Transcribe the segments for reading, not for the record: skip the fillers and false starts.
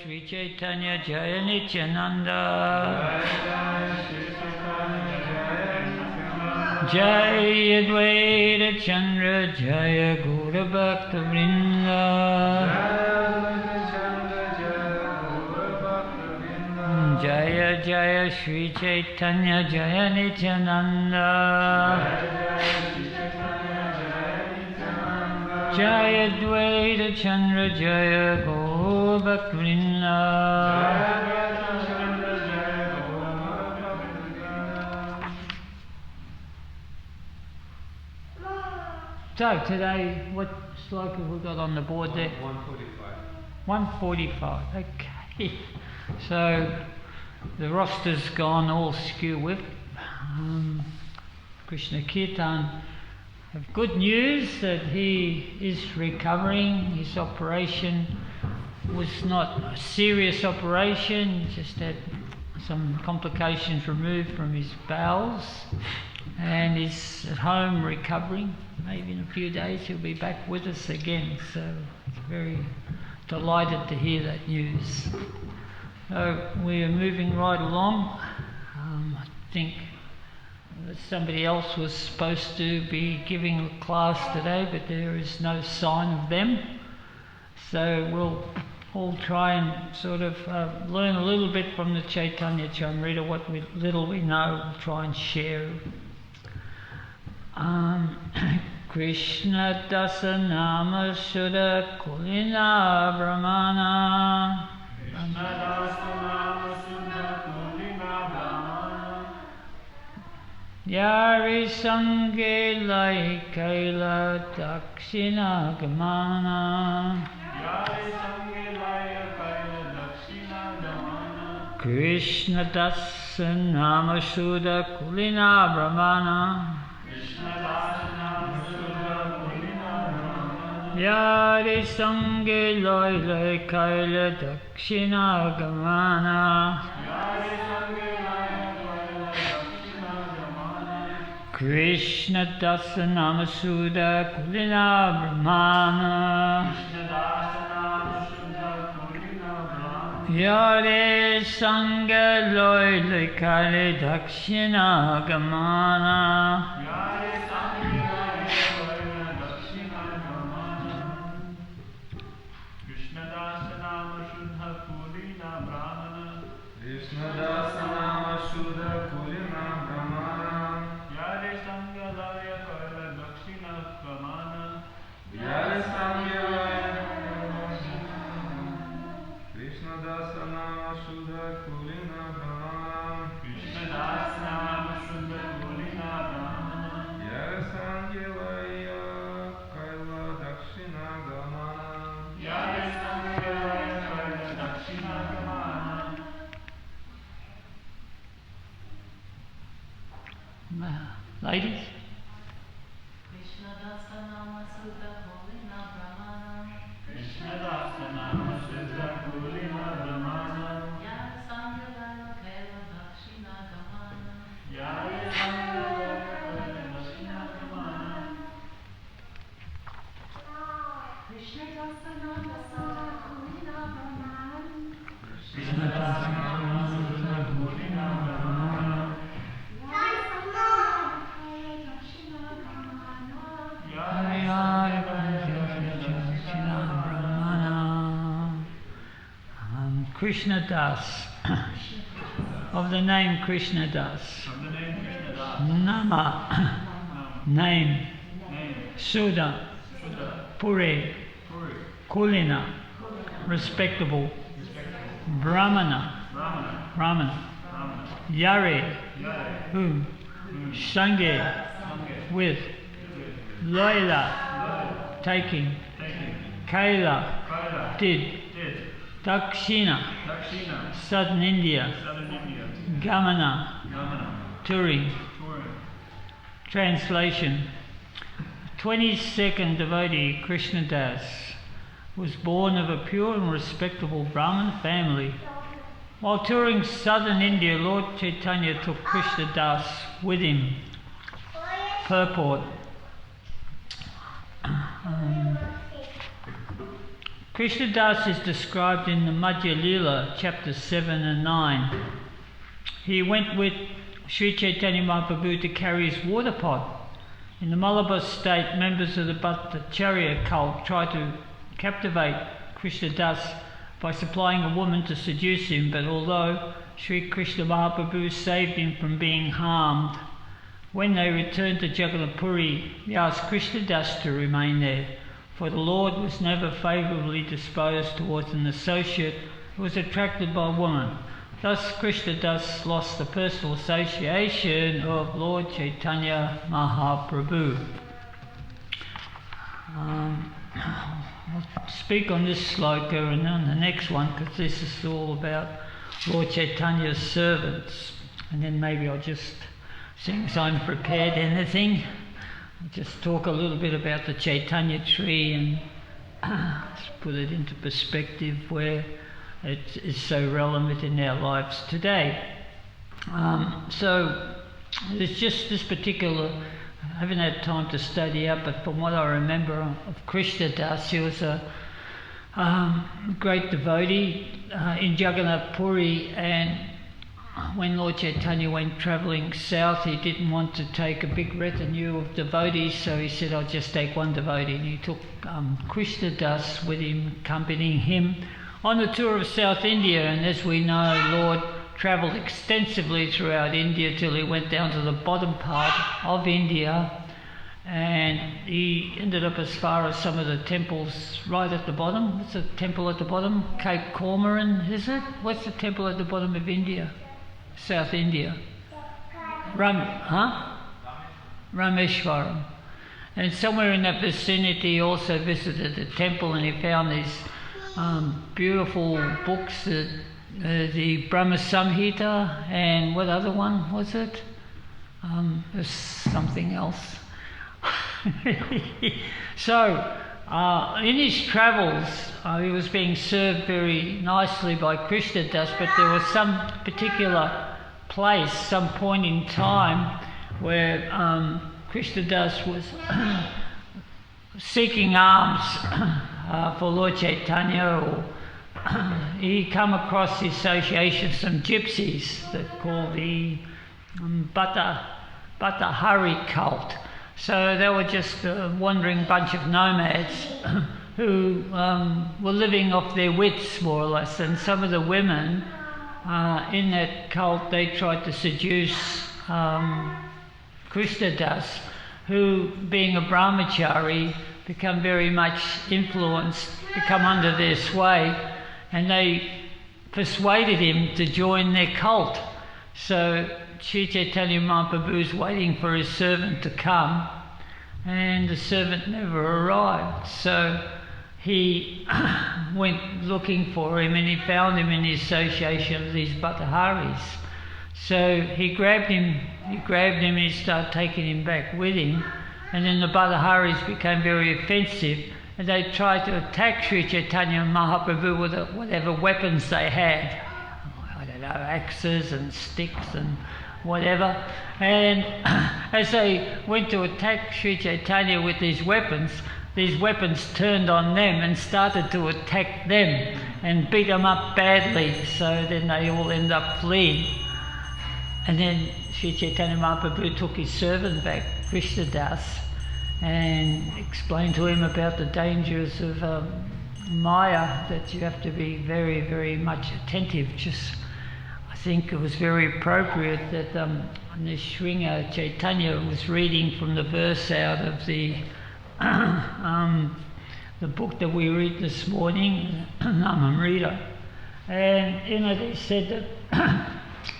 Shri Caitanya Jaya Nityananda. Jaya Advaita Chandra Jaya Gaura Bhakta Vrinda. Jaya Jaya Shri Caitanya Jaya Nityananda. Jaya Advaita Chandra Jaya Gaura Bhakta Vrinda. So today, what sloka have we got on the board there? 145. 145, okay. So the roster's gone all skew with. Krishna Kirtan have good news that he is recovering. His operation was not a serious operation, he just had some complications removed from his bowels and is at home recovering. Maybe in a few days he'll be back with us again, so very delighted to hear that news. So we are moving right along. I think that somebody else was supposed to be giving a class today, but there is no sign of them. So we'll all try and sort of learn a little bit from the Caitanya Caritamrita, what little we know, we'll try and share. Krishna Dasa Nama Shuddha Kulina Brahmana. Krishna Dasa Nama Shuddha Kulina Brahmana. Yari Sange Lai Kaila Dakshina Gamana. Yari Sange Lai Kaila Dakshina Gamana. Krishna Dasa Nama Shuddha Kulina Brahmana. Yari Sange Loi Loi Kaila Dakshina Gamana. Krishna Dasa Nama Shuddha Kulina Brahmana. Yari Sange Loi Loi Kaila Dakshina Gamana. Ladies? Krishna Dasa Nama Sudha Kulina Brahmana. Krishna Dasa Nama Sudha Kulina Brahmana. Yara Sangha Laya Kaila Dakshina Gamana. Yara Sangha Laya Kaila Dakshina Gamana. Krishna Dasa Nama Sudha Kulina Brahmana. Krishna Dasa Nama Sudha Kulina Brahmana. Krishna Das, of the name Krishna Das. Nama, name. Sudha, Pure, Kulina, respectable. Brahmana, Yare, whom? Sange, with. Loila, taking. Kaila, did. Dakshina, southern India. Gamana, touring. Translation: 22nd devotee Krishna Das was born of a pure and respectable Brahmin family. While touring southern India, Lord Chaitanya took Krishna Das with him. Purport: Krishnadas is described in the Adi-lila, chapters 7 and 9. He went with Sri Caitanya Mahaprabhu to carry his water pot. In the Malabar state, members of the Bhattacharya cult tried to captivate Krishnadas by supplying a woman to seduce him, but although Sri Krishna Mahaprabhu saved him from being harmed, when they returned to Jagannath Puri, he asked Krishnadas to remain there, for the Lord was never favourably disposed towards an associate who was attracted by a woman. Thus Krishnadas lost the personal association of Lord Chaitanya Mahaprabhu. I'll speak on this sloka and on the next one, because this is all about Lord Chaitanya's servants. And then maybe I'll just, since I'm prepared anything, I'll just talk a little bit about the Chaitanya tree and put it into perspective where it is so relevant in our lives today. So it's just this particular, I haven't had time to study up, but from what I remember of Krishnadas, he was a great devotee in Jagannath Puri, and when Lord Chaitanya went travelling south, he didn't want to take a big retinue of devotees, so he said, I'll just take one devotee, and he took Krishnadas with him, accompanying him on the tour of South India. And as we know, Lord travelled extensively throughout India till he went down to the bottom part of India, and he ended up as far as some of the temples right at the bottom. What's the temple at the bottom? Cape Cormoran, is it? What's the temple at the bottom of India? South India? Rameshwaram. And somewhere in that vicinity he also visited the temple, and he found these beautiful books, the Brahma Samhita, and what other one was it? There's something else. So in his travels he was being served very nicely by Krishnadas, but there was some particular place, some point in time where Krishnadas was seeking alms for Lord Chaitanya, or he come across the association of some gypsies that called the Bhattahari cult. So they were just a wandering bunch of nomads who were living off their wits, more or less. And some of the women in that cult, they tried to seduce Krishnadas, who, being a brahmachari, become very much influenced, become under their sway, and they persuaded him to join their cult. So Sri Chaitanya Mahaprabhu is waiting for his servant to come, and the servant never arrived. So he went looking for him, and he found him in the association of these Bhattaharis. So he grabbed him, and he started taking him back with him. And then the Bhattaharis became very offensive, and they tried to attack Sri Chaitanya Mahaprabhu with whatever weapons they had. I don't know, axes and sticks and whatever. And as they went to attack Sri Chaitanya with these weapons turned on them and started to attack them and beat them up badly. So then they all end up fleeing. And then Sri Chaitanya Mahaprabhu took his servant back, Krishnadas, and explained to him about the dangers of Maya, that you have to be very, very much attentive. I think it was very appropriate that Nishringa Chaitanya was reading from the verse out of the book that we read this morning, Caitanya. And in it he said that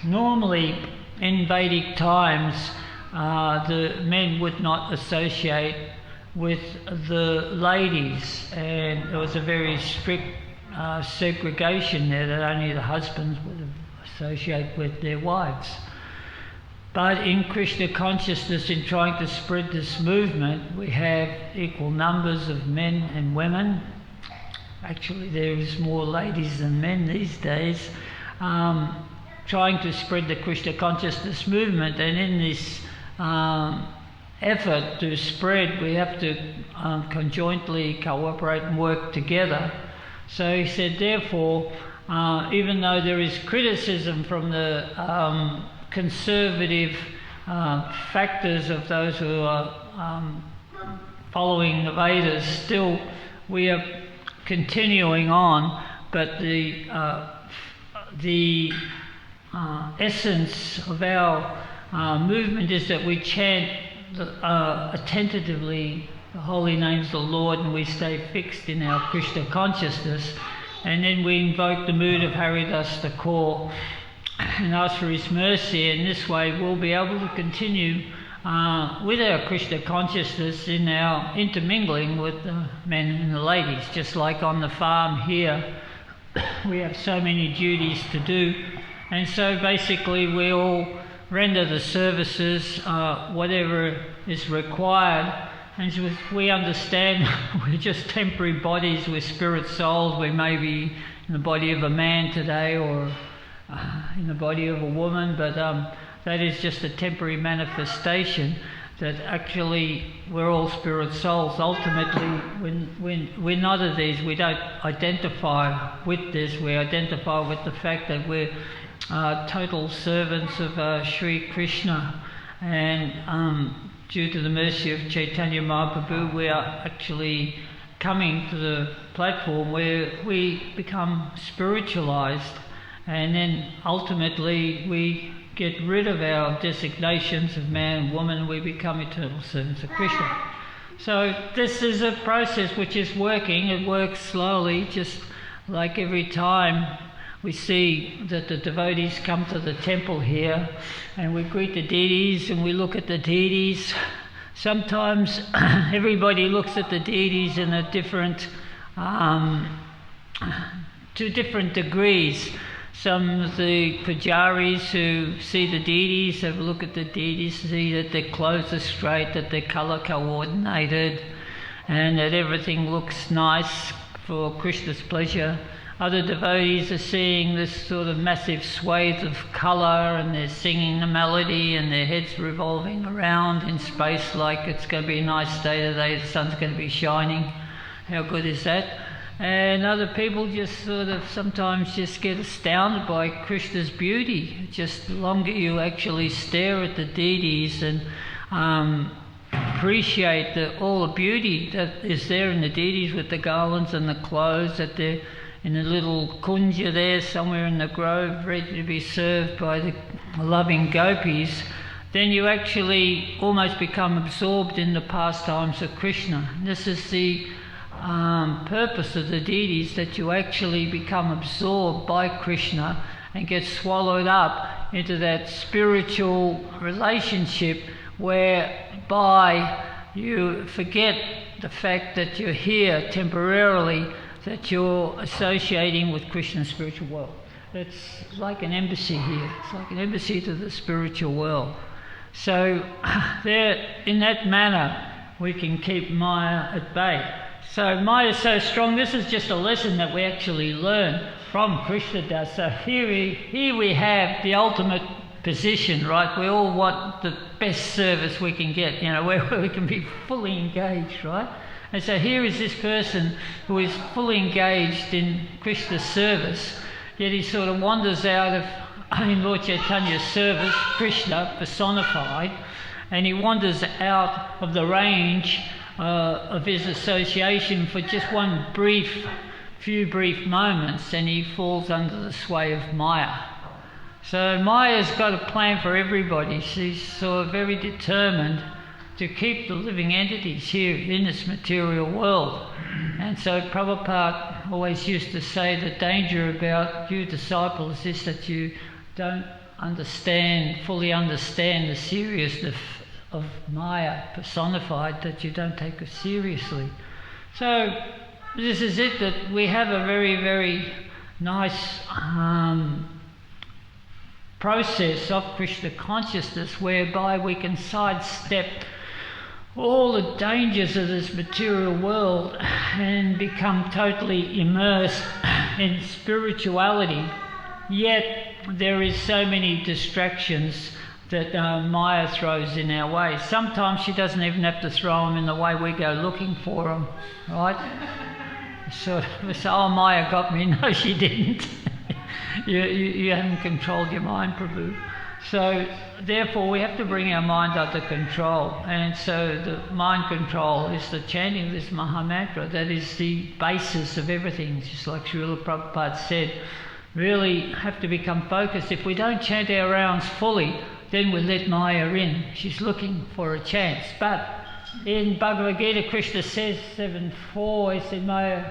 normally in Vedic times the men would not associate with the ladies, and there was a very strict segregation there, that only the husbands would associate with their wives. But in Krishna consciousness, in trying to spread this movement, we have equal numbers of men and women. Actually, there is more ladies than men these days, trying to spread the Krishna consciousness movement. And in this effort to spread, we have to conjointly cooperate and work together. So he said, therefore, even though there is criticism from the conservative factors of those who are following the Vedas, still we are continuing on, but the essence of our movement is that we chant attentively the holy names of the Lord, and we stay fixed in our Krishna consciousness, and then we invoke the mood of Haridas Thakur and ask for his mercy, and this way we'll be able to continue with our Krishna consciousness in our intermingling with the men and the ladies. Just like on the farm here, we have so many duties to do, and so basically we all render the services, whatever is required. And we understand we're just temporary bodies, we're spirit souls. We may be in the body of a man today or in the body of a woman, but that is just a temporary manifestation, that actually we're all spirit souls. Ultimately, we're none of these. We don't identify with this. We identify with the fact that we're total servants of Sri Krishna, and due to the mercy of Caitanya Mahaprabhu, we are actually coming to the platform where we become spiritualized, and then ultimately we get rid of our designations of man and woman, and we become eternal servants of Krishna. So this is a process which is working. It works slowly, just like every time we see that the devotees come to the temple here and we greet the deities and we look at the deities. Sometimes everybody looks at the deities in a different, to different degrees. Some of the pujaris who see the deities have a look at the deities, see that their clothes are straight, that their colour coordinated, and that everything looks nice for Krishna's pleasure. Other devotees are seeing this sort of massive swathe of colour, and they're singing the melody and their heads revolving around in space like it's going to be a nice day today, the sun's going to be shining. How good is that? And other people just sort of sometimes just get astounded by Krishna's beauty. Just the longer you actually stare at the deities and appreciate all the beauty that is there in the deities with the garlands and the clothes, that they're in a little kunja there somewhere in the grove ready to be served by the loving gopis, then you actually almost become absorbed in the pastimes of Krishna. This is the purpose of the deities, that you actually become absorbed by Krishna and get swallowed up into that spiritual relationship whereby you forget the fact that you're here temporarily, that you're associating with Krishna's spiritual world. It's like an embassy here. It's like an embassy to the spiritual world. So there, in that manner, we can keep Maya at bay. So Maya is so strong. This is just a lesson that we actually learn from Krishnadas. So here we have the ultimate position, right? We all want the best service we can get, where we can be fully engaged, right? And so here is this person who is fully engaged in Krishna's service, yet he sort of wanders out of Lord Chaitanya's service, Krishna personified, and he wanders out of the range of his association for just few brief moments, and he falls under the sway of Maya. So Maya's got a plan for everybody. She's sort of very determined to keep the living entities here in this material world. And so Prabhupada always used to say the danger about you disciples is that you don't fully understand the seriousness of Maya personified, that you don't take it seriously. So this is it, that we have a very, very nice process of Krishna consciousness whereby we can sidestep all the dangers of this material world and become totally immersed in spirituality. Yet there is so many distractions that Maya throws in our way. Sometimes she doesn't even have to throw them in the way we go looking for them, right? Sort of say, oh, Maya got me. No, she didn't. you haven't controlled your mind, Prabhu. So therefore we have to bring our mind under control, and so the mind control is the chanting of this Maha Mantra. That is the basis of everything. Just like Srila Prabhupada said, really have to become focused. If we don't chant our rounds fully, then we let Maya in. She's looking for a chance. But in Bhagavad Gita, Krishna says 7.4, he said, Maya,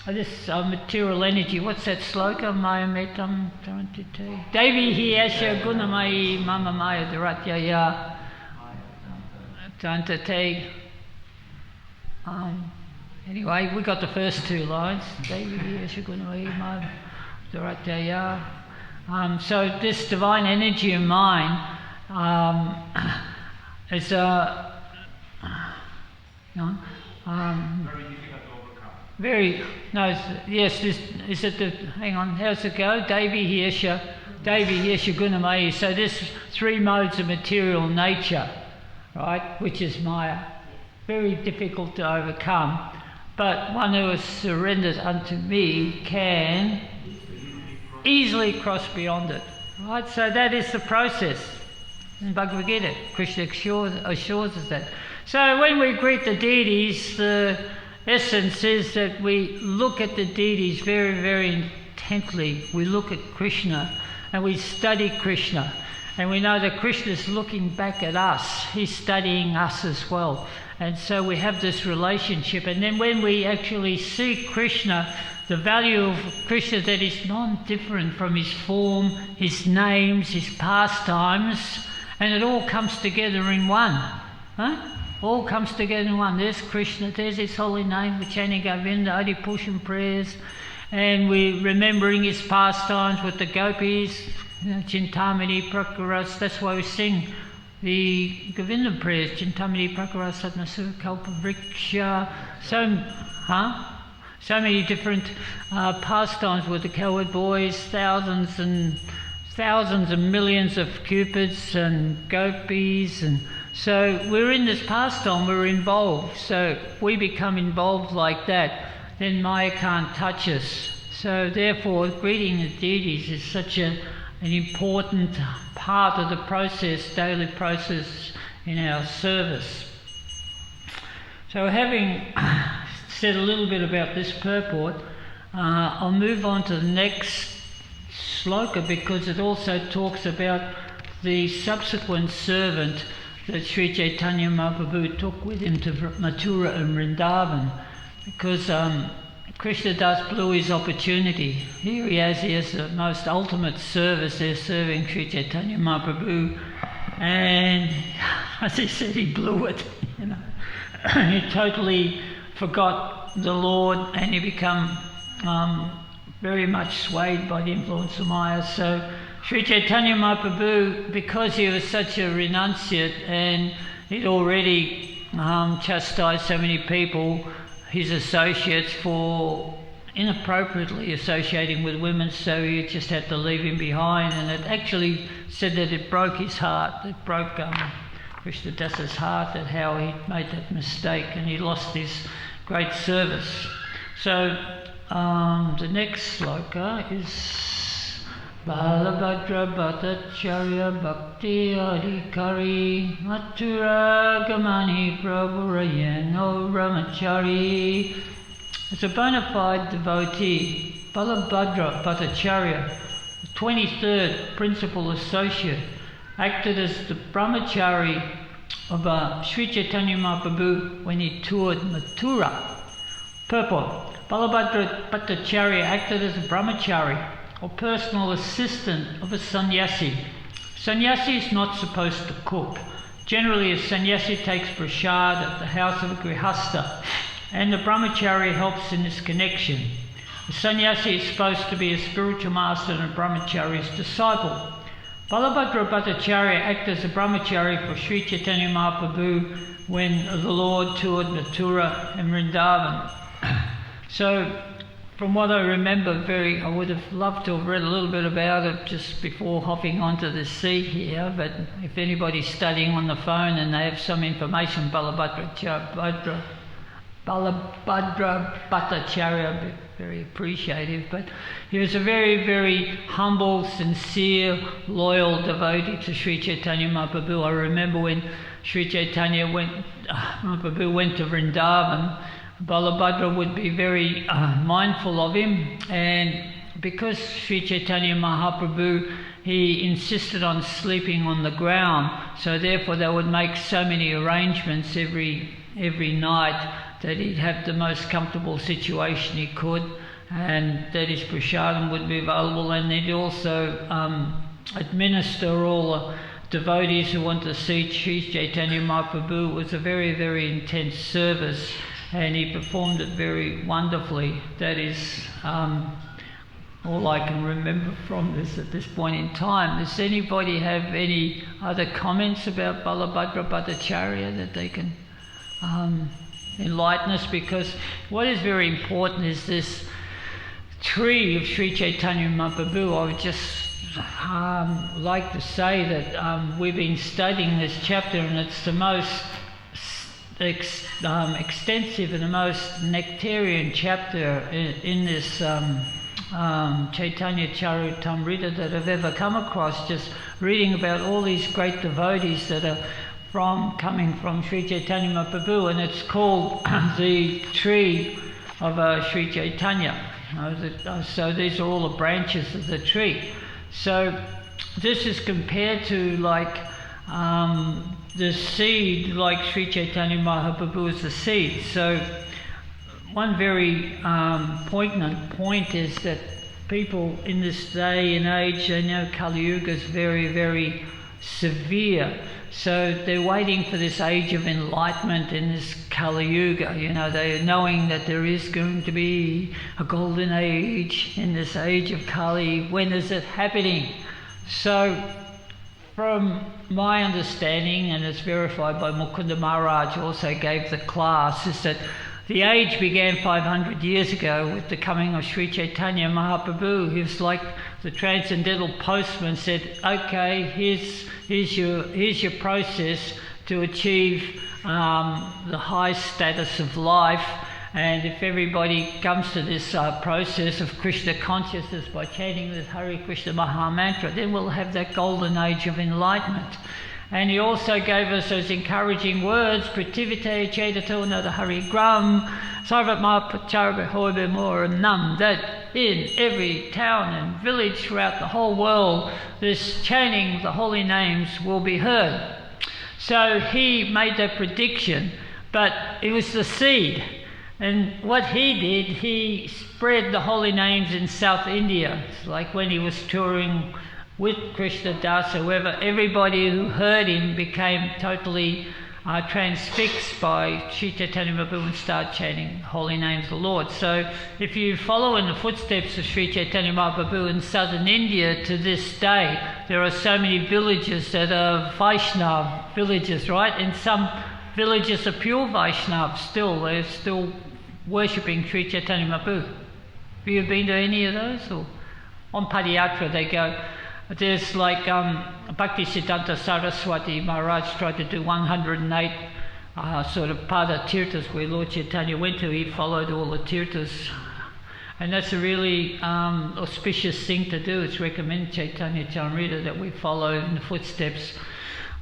this material energy, what's that sloka? Maya metam tarantite. Devi hi asya gunamai mama maya dharatyaya tarantite. Anyway, we got the first two lines. Devi hi asya gunamai maya dharatyaya. So this divine energy of mine is hang on, how's it go? Devi Hirsha Gunamai. So there's three modes of material nature, right, which is Maya. Very difficult to overcome. But one who is surrendered unto me can easily cross beyond it. Right? So that is the process. In Bhagavad Gita, Krishna assures us that. So when we greet the deities, the essence is that we look at the deities very, very intently. We look at Krishna and we study Krishna. And we know that Krishna is looking back at us. He's studying us as well. And so we have this relationship. And then when we actually see Krishna, the value of Krishna, that is non-different from his form, his names, his pastimes, and it all comes together in one. Huh? All comes together in one. There's Krishna, there's his holy name, we're chanting Govinda, Adi Pushan prayers, and we're remembering his pastimes with the gopis, Chintamani Prakaras. That's why we sing the Govinda prayers, Chintamani Prakaras Satnasura Kalpa Vriksha. So many different pastimes with the cowherd boys, thousands and millions of cupids and gopis, and so we're in this pastime, we're involved. So if we become involved like that, then Maya can't touch us. So therefore, greeting the deities is such an important part of the process, daily process in our service. So having said a little bit about this purport, I'll move on to the next sloka, because it also talks about the subsequent servant that Sri Caitanya Mahaprabhu took with him to Mathura and Vrindavan, because Krishna Das blew his opportunity. Here he has the most ultimate service. They're serving Sri Chaitanya Mahaprabhu, and as he said, he blew it. He totally forgot the Lord, and he became very much swayed by the influence of Maya. So Sri Chaitanya Mahaprabhu, because he was such a renunciate and he'd already chastised so many people, his associates, for inappropriately associating with women, so he just had to leave him behind. And it actually said that it broke his heart. It broke Krishna Das's heart, at how he made that mistake, and he lost his great service. So the next sloka is Balabhadra Bhattacharya Bhakti Adhikari Mathura Gamani Prabhurayeno Brahmachari. As a bona fide devotee, Balabhadra Bhattacharya, the 23rd principal associate, acted as the brahmachari of Sri Chaitanya Mahaprabhu when he toured Mathura. Purport: Balabhadra Bhattacharya acted as a brahmachari, or personal assistant of a sannyasi. Sannyasi is not supposed to cook. Generally, a sannyasi takes prasad at the house of a grihastha, and the brahmachari helps in this connection. The sannyasi is supposed to be a spiritual master and a brahmachari's disciple. Balabhadra Bhattacharya acted as a brahmachari for Sri Chaitanya Mahaprabhu when the Lord toured Mathura and Vrindavan. So, from what I remember, I would have loved to have read a little bit about it just before hopping onto the seat here, but if anybody's studying on the phone and they have some information, Balabhadra Balabhadra Bhattacharya, very appreciative, but he was a very, very humble, sincere, loyal devotee to Sri Chaitanya Mahaprabhu. I remember when Sri Chaitanya Mahaprabhu went to Vrindavan, Balabhadra would be very mindful of him, and because Sri Chaitanya Mahaprabhu, he insisted on sleeping on the ground, so therefore they would make so many arrangements every night that he'd have the most comfortable situation he could, and that his prasadam would be available, and they'd also administer all the devotees who want to see Sri Chaitanya Mahaprabhu. It was a very, very intense service, and he performed it very wonderfully. That is all I can remember from this at this point in time. Does anybody have any other comments about Balabhadra Bhattacharya that they can enlighten us? Because what is very important is this tree of Sri Chaitanya Mahaprabhu. I would just like to say that we've been studying this chapter, and it's the most extensive and the most nectarian chapter in this Caitanya Caritamrita that I've ever come across, just reading about all these great devotees that are coming from Sri Chaitanya Mahaprabhu, and it's called the tree of Sri Chaitanya. So these are all the branches of the tree. So this is compared to like the seed, like Sri Chaitanya Mahaprabhu is the seed. So one very poignant point is that people in this day and age, they know Kali Yuga is very, very severe. So they're waiting for this age of enlightenment in this Kali Yuga. You know, they're knowing that there is going to be a golden age in this age of Kali. When is it happening? So from my understanding, and it's verified by Mukunda Maharaj, who also gave the class, is that the age began 500 years ago with the coming of Sri Chaitanya Mahaprabhu. He was like the transcendental postman, said, okay, here's your process to achieve the high status of life, and if everybody comes to this process of Krishna consciousness by chanting this Hare Krishna Maha Mantra, then we'll have that golden age of enlightenment. And he also gave us those encouraging words, Prativite Chedato Nada Hari Gram, Sarvat Mahapachara Hoibe Moranam, that in every town and village throughout the whole world, this chanting of the holy names will be heard. So he made that prediction, but it was the seed. And what he did, he spread the holy names in South India. It's like when he was touring with Krishna Das, however, everybody who heard him became totally transfixed by Sri Chaitanya Mahaprabhu and started chanting holy names of the Lord. So if you follow in the footsteps of Sri Chaitanya Mahaprabhu in southern India to this day, there are so many villages that are Vaishnava villages, right? And some villages are pure Vaishnava still. They're still worshipping Sri Chaitanya Mahaprabhu. Have you been to any of those? Or on Padayatra they go. There's like Bhakti Siddhanta Saraswati Maharaj tried to do 108 sort of Pada Tirthas where Lord Chaitanya went to. He followed all the Tirthas, and that's a really auspicious thing to do. It's recommended Caitanya Caritamrita that we follow in the footsteps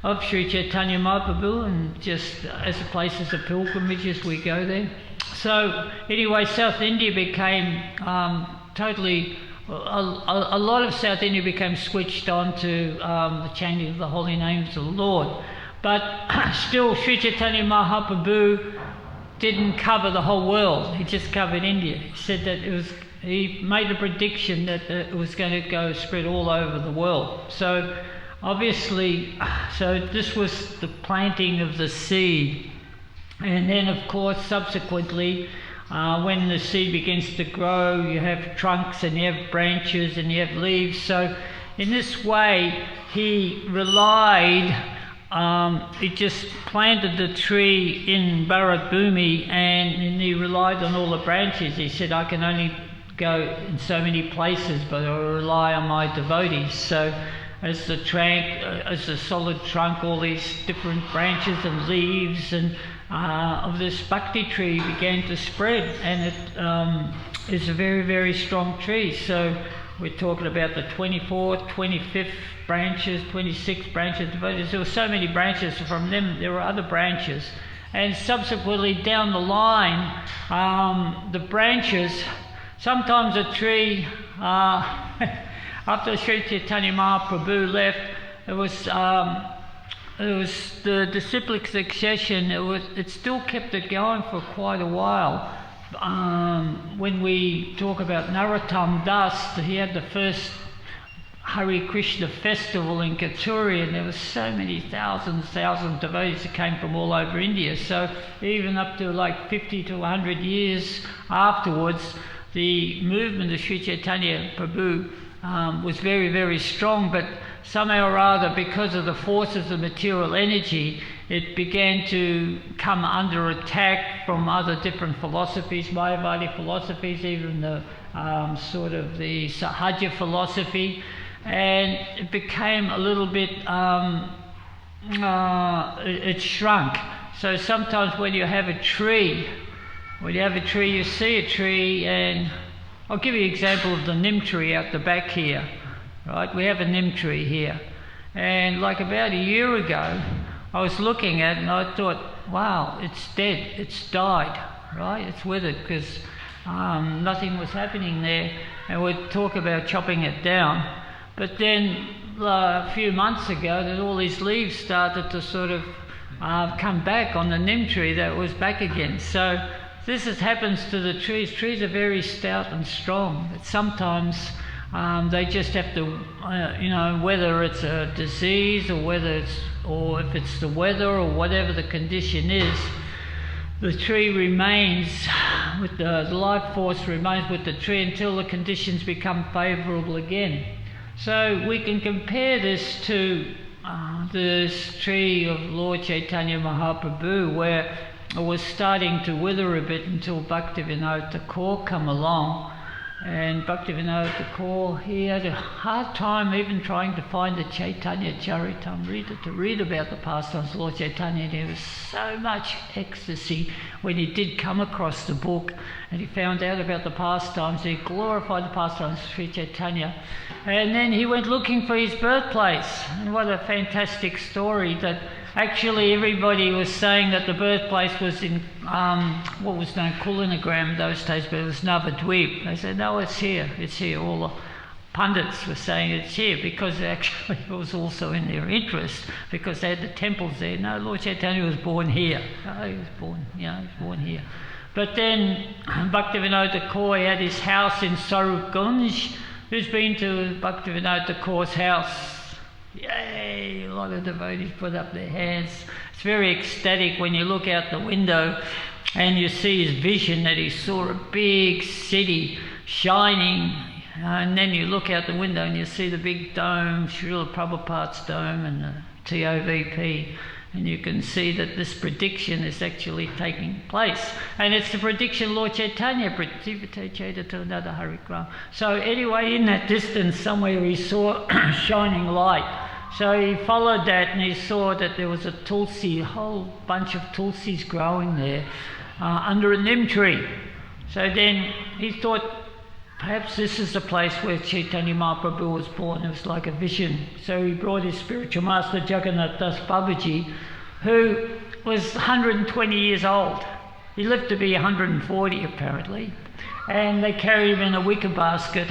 of Sri Chaitanya Mahaprabhu, and just as a places of pilgrimages we go there. So anyway, South India became totally... A lot of South India became switched on to the chanting of the holy names of the Lord. But still, Sri Chaitanya Mahaprabhu didn't cover the whole world. He just covered India. He said that he made a prediction that it was going to go spread all over the world. So obviously, this was the planting of the seed. And then, of course, subsequently, when the seed begins to grow, you have trunks and you have branches and you have leaves. So in this way, he relied, he just planted the tree in Bharat Bhumi, and he relied on all the branches. He said, I can only go in so many places, but I rely on my devotees. So as the solid trunk, all these different branches and leaves and of this bhakti tree began to spread, and it is a very, very strong tree. So we're talking about the 24th, 25th branches, 26th branches. There were so many branches. From them there were other branches, and subsequently down the line, the branches, sometimes a tree, after Sri Chaitanya Mahaprabhu left, it was the disciplic succession. It still kept it going for quite a while. When we talk about Narottam Das, he had the first Hare Krishna festival in Katuri, and there were so many thousands of devotees that came from all over India. So even up to like 50 to 100 years afterwards, the movement of Sri Chaitanya Prabhu was very, very strong, but somehow or other, because of the forces of material energy, it began to come under attack from other different philosophies, Mayavadi philosophies, even the sort of the Sahaja philosophy, and it became a little bit, it shrunk. So sometimes when you have a tree, you see a tree, and I'll give you an example of the Nim tree out the back here. Right, we have a Nim tree here, and like about a year ago, I was looking at it and I thought, wow, it's dead, it's died, right? It's withered because nothing was happening there, and we'd talk about chopping it down. But then a few months ago, that all these leaves started to sort of come back on the Nim tree, that was back again. So this happens to the trees. Trees are very stout and strong, but sometimes they just have to, whether it's a disease or if it's the weather or whatever the condition is, the tree remains with the life force remains with the tree until the conditions become favourable again. So we can compare this to this tree of Lord Chaitanya Mahaprabhu, where it was starting to wither a bit until Bhaktivinoda Thakur come along. And Bhaktivinoda Thakur, he had a hard time even trying to find the Caitanya Caritamrita to read about the pastimes of Lord Chaitanya. And there was so much ecstasy when he did come across the book and he found out about the pastimes. He glorified the pastimes of Sri Chaitanya. And then he went looking for his birthplace. And what a fantastic story that actually everybody was saying that the birthplace was in what was known Kulinagram those days, but it was Navadvip. They said, no, it's here. All the pundits were saying it's here because actually it was also in their interest because they had the temples there. No, Lord Chaitanya was born here. Oh, he was born here. But then Bhaktivinoda Thakur had his house in Sarupgunj. Who's been to Bhaktivinoda Thakur's house? Yay! A lot of devotees put up their hands. It's very ecstatic when you look out the window and you see his vision that he saw a big city shining, and then you look out the window and you see the big dome, Srila Prabhupada's dome and the TOVP, and you can see that this prediction is actually taking place. And it's the prediction Lord Chaitanya predicted. So anyway, in that distance somewhere he saw shining light. So he followed that and he saw that there was a tulsi, a whole bunch of tulsis growing there under a Nim tree. So then he thought, perhaps this is the place where Chaitanya Mahaprabhu was born. It was like a vision. So he brought his spiritual master Jagannath Das Babaji, who was 120 years old. He lived to be 140 apparently. And they carried him in a wicker basket.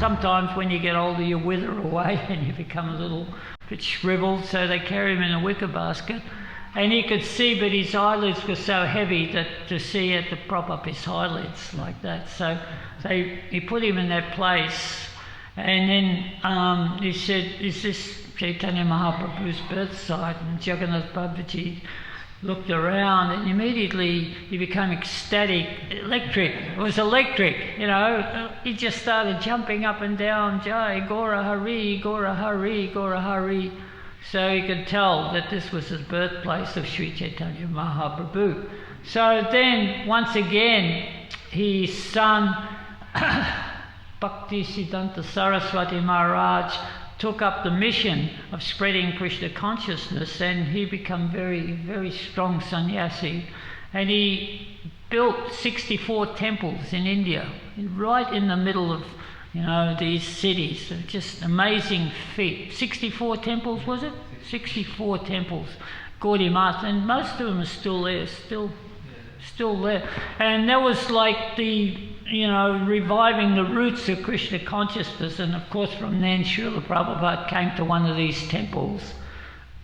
Sometimes when you get older you wither away and you become a little bit shriveled. So they carry him in a wicker basket. And he could see, but his eyelids were so heavy that to see he had to prop up his eyelids like that. So he put him in that place. And then he said, is this Chaitanya Mahaprabhu's birth site? And Jagannath Babaji looked around and immediately he became ecstatic, electric. It was electric, He just started jumping up and down, Jai, Gora Hari, Gora Hari, Gora Hari. So you could tell that this was the birthplace of Sri Chaitanya Mahaprabhu. So then, once again, his son, Bhakti Siddhanta Saraswati Maharaj, took up the mission of spreading Krishna consciousness, and he became very, very strong sannyasi. And he built 64 temples in India, right in the middle of, these cities. Just amazing feat. 64 temples, was it? 64 temples. Gaudiya Math, and most of them are still there, still there. And that was like the, reviving the roots of Krishna consciousness. And of course from then Srila Prabhupada came to one of these temples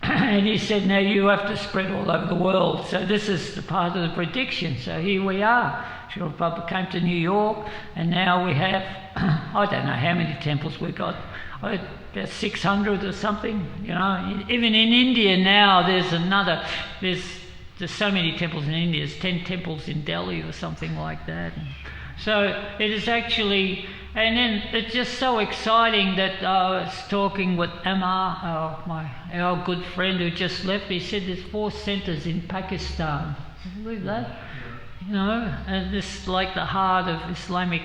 and he said, now you have to spread all over the world. So this is the part of the prediction. So here we are. Srila Prabhupada came to New York, and now we have, I don't know how many temples we got, about 600 or something. Even in India now there's so many temples in India. There's 10 temples in Delhi or something like that. So it is actually, and then it's just so exciting that I was talking with Amar, our good friend who just left. He said there's 4 centres in Pakistan. Can you believe that? And this is like the heart of Islamic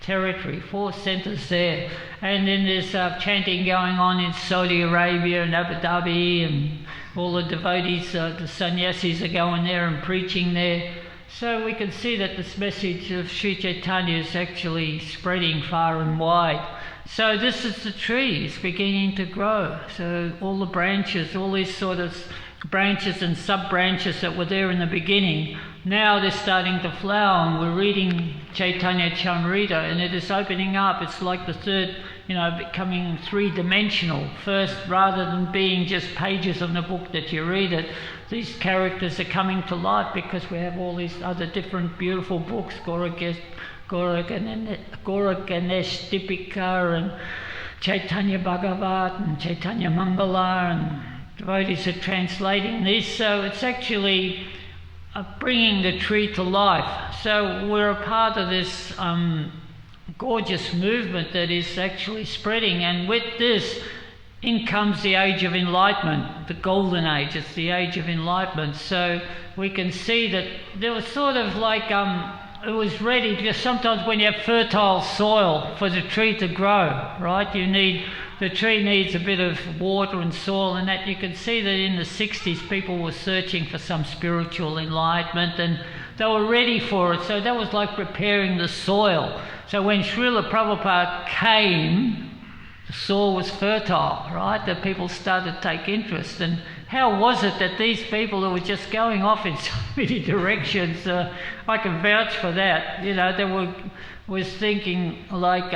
territory, 4 centres there. And then there's chanting going on in Saudi Arabia and Abu Dhabi, and all the devotees, the sannyasis are going there and preaching there. So we can see that this message of Sri Caitanya is actually spreading far and wide. So this is the tree, it's beginning to grow. So all the branches, all these sort of branches and sub-branches that were there in the beginning, now they're starting to flower, and we're reading Caitanya Caritamrita, and it is opening up. It's like the third, becoming three-dimensional. First, rather than being just pages of the book that you read it, these characters are coming to life because we have all these other different beautiful books, Gaura Ganesh Dipika and Chaitanya Bhagavat and Chaitanya Mangala, and devotees are translating these. So it's actually bringing the tree to life. So we're a part of this gorgeous movement that is actually spreading, and with this in comes the age of enlightenment, the golden age. It's the age of enlightenment. So we can see that there was sort of like it was ready, because sometimes when you have fertile soil for the tree to grow, right, the tree needs a bit of water and soil, and that you can see that in the 60s people were searching for some spiritual enlightenment, and they were ready for it. So that was like preparing the soil. So when Srila Prabhupada came, the soil was fertile, right? That people started to take interest. And how was it that these people who were just going off in so many directions, I can vouch for that, they was thinking like,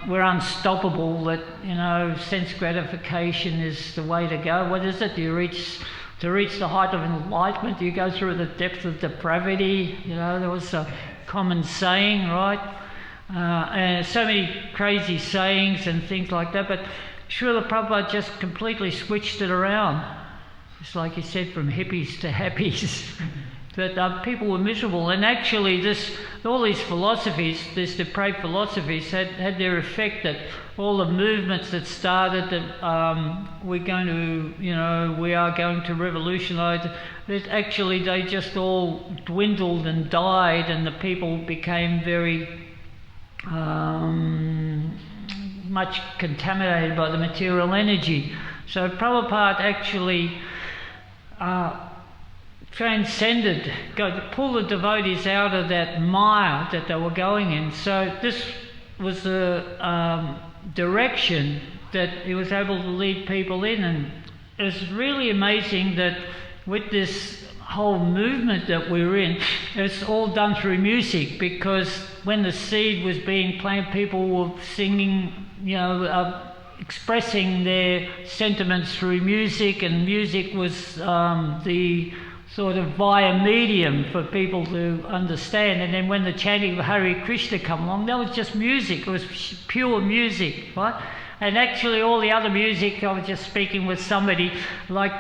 we're unstoppable, that, sense gratification is the way to go. What is it? To reach the height of enlightenment, you go through the depth of depravity. There was a common saying, right? And so many crazy sayings and things like that, but Srila Prabhupada just completely switched it around. It's like he said, from hippies to happies. That people were miserable, and actually all these philosophies, these depraved philosophies, had their effect. That all the movements that started, that we are going to revolutionise, that actually they just all dwindled and died, and the people became very much contaminated by the material energy. So Prabhupada actually transcended, to pull the devotees out of that mire that they were going in. So this was the direction that he was able to lead people in, and it's really amazing that with this whole movement that we're in, it's all done through music, because when the seed was being planted, people were singing, expressing their sentiments through music, and music was the sort of via medium for people to understand. And then when the chanting of Hare Krishna come along, that was just music. It was pure music, right? And actually all the other music, I was just speaking with somebody, like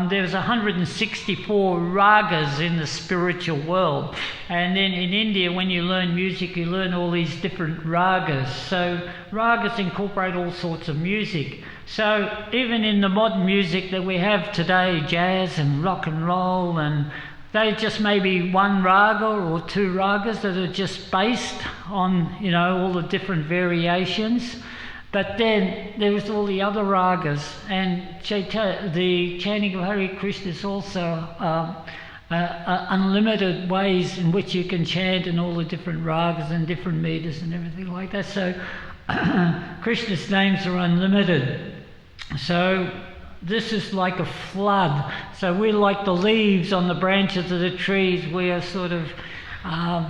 there's 164 ragas in the spiritual world. And then in India, when you learn music, you learn all these different ragas. So ragas incorporate all sorts of music. So even in the modern music that we have today, jazz and rock and roll, and they just maybe one raga or two ragas that are just based on, all the different variations. But then there was all the other ragas, and the chanting of Hare Krishna is also unlimited ways in which you can chant in all the different ragas and different meters and everything like that. So Krishna's names are unlimited. So this is like a flood. So we're like the leaves on the branches of the trees. We are sort of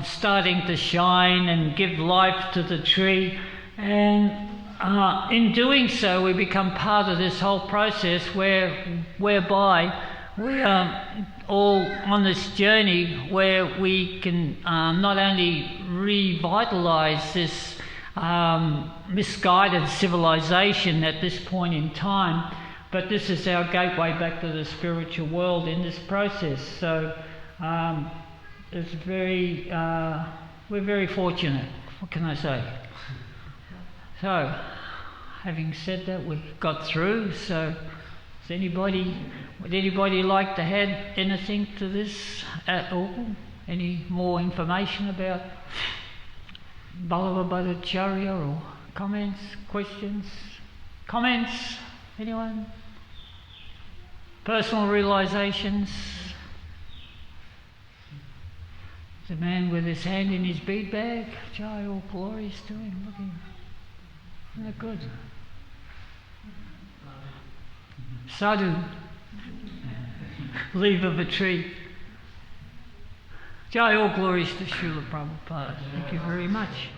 starting to shine and give life to the tree. And in doing so, we become part of this whole process whereby we are all on this journey where we can not only revitalize this misguided civilization at this point in time, but this is our gateway back to the spiritual world in this process. So it's we're very fortunate. What can I say? So, having said that, we got through. So, would anybody like to add anything to this at all? Any more information about Ballabhadacharya, or comments, questions? Comments? Anyone? Personal realizations? The man with his hand in his bead bag. Jai, all glories to him. Looking, isn't that good? Sadhu, leaf of a tree. Jai, all glories to Srila Prabhupada. Thank you very much.